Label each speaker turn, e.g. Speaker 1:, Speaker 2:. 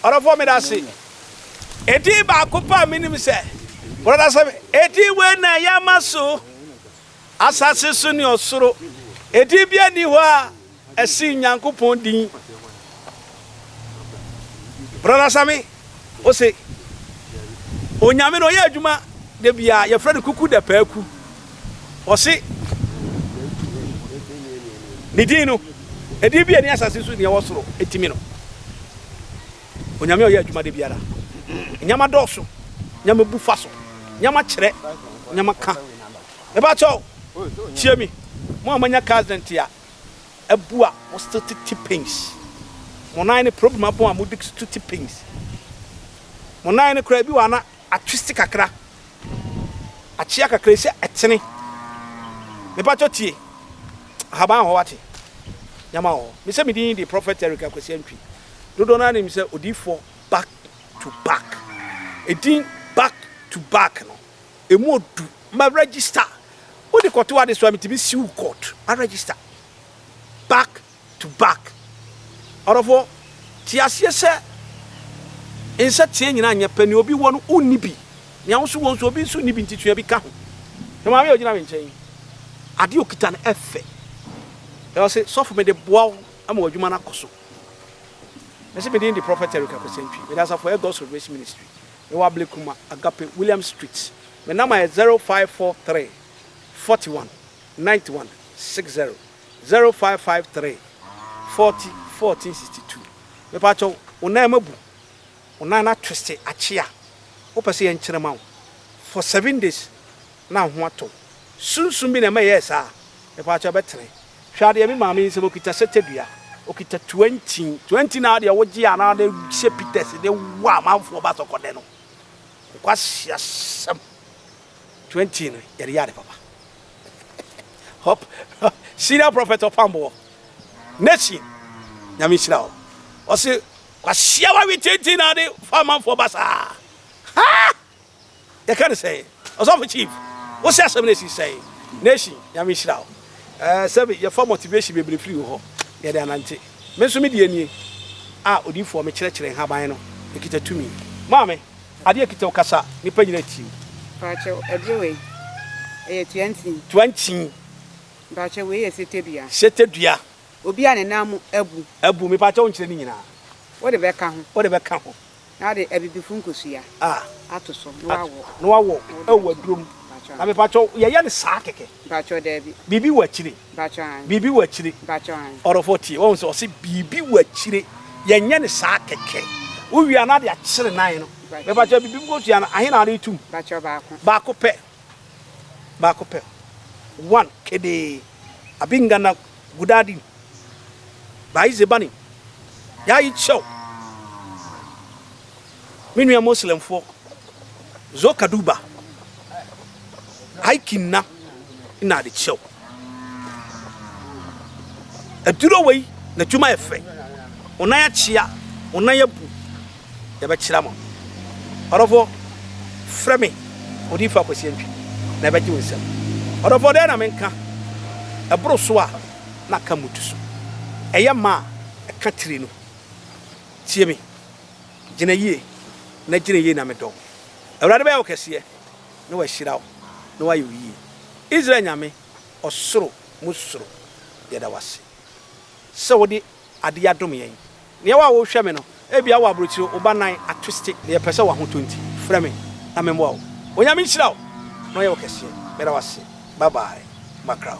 Speaker 1: Ora for me that say. Eti ba kupa minim say. Brother say eti we na yamaso. Asase so ni osoro. Eti bia ni ho a esi Nyankopon din. Brother Sami, o say onyame no ye adwuma de bia ye frɛ kuku de paaku. O say ni din no edi bia ni asase so ni e wosoro etimi no. Onyame o ye adwuma de biara. Nyama dɔso, nyama bufa so, nyama kyerɛ, nyama ka. E ba cho tie mi. Mo amanya accident ya. Ebua o still pains. Mo nine problem abon amudi still pains. Mo nine kra bi wa na atwist kakra. Achia kakra se etene. Me ba cho tie. Haban ho wate. Nyama ho. Me se me din the prophet Eric akwasi Antwi. Dodo na nim se odifo back to back. Edin back to back no. Emu odu ma register. What the court wa this one to be sue court. I register. Back to back. Out of all, tiasie se insa tie nyina anya pani obi wonu onni bi. Nya wo so won so obi so ni bi ntitua bi ka ho. No ma me ogina me nchen. Ade okita na efe. I say so for me the boa am adwuma na koso. Me say me dey the prophet Eric akwasi Antwi. Me that's for God's Salvation Ministry. Me wa Blekuma Agape William Street. My number is 0543 41 91 60 0553 40 1462. Me pacho una mabu una na twiste achia wo pese yen kire ma for 7 days na ho ato sunsun bi na me yes me pacho betre hwade me maame se bokita setedua okita 20 na de wo gi ana de shepites de wa manfo ba to kode no kwasia sam 20 no yare papa hop senior prophet of Pambo nation nyame shira o se kwasia wa we 20 na de farmer for basa ha they can say of chief what say some nation say nation nyame shira o say your for motivation be free ho ye de anante me so me die nie a odifo me kire haban no ekita tumi maame ade ekita okasa nipa nyina ti
Speaker 2: pacho edwe e
Speaker 1: 20
Speaker 2: pacho we setedua obi ane nam
Speaker 1: abu me pacho nkire ni nyina
Speaker 2: wo de beka ho na de abibifu nkosua atoso no wawo awadurom na me pacho ye ne saa keke pacho debi
Speaker 1: bibi wachire
Speaker 2: pacho
Speaker 1: orofoti won so se bibi wachire ye ne saa keke wo wia na de akire nan no me pacho bibi nkosua na ahe na ade tum
Speaker 2: pacho
Speaker 1: baako pe 1 kede abinga na gudadi baize bani ya yi show minu ya muslim fo zo kaduba aikina ina de show aduro wei na tuma efe ona ya chia ona ya bu ya be kira mo orofo frame odi fa kwasi Antwi na be ji wonsam orofo de na menka ebro so a na kamutu so eye ma eka tire no tie me gina yie na me do awrade be ya okese no wa hira no wa yi Israel nyame osoro musoro de da wase se wodi ade adom yen ne wa wo hwe me no e bia wa abrochi oba nan artistic ne pese wa ho 20 frɛ me na me mo onyame hira no ya okese be da wase bye bye macro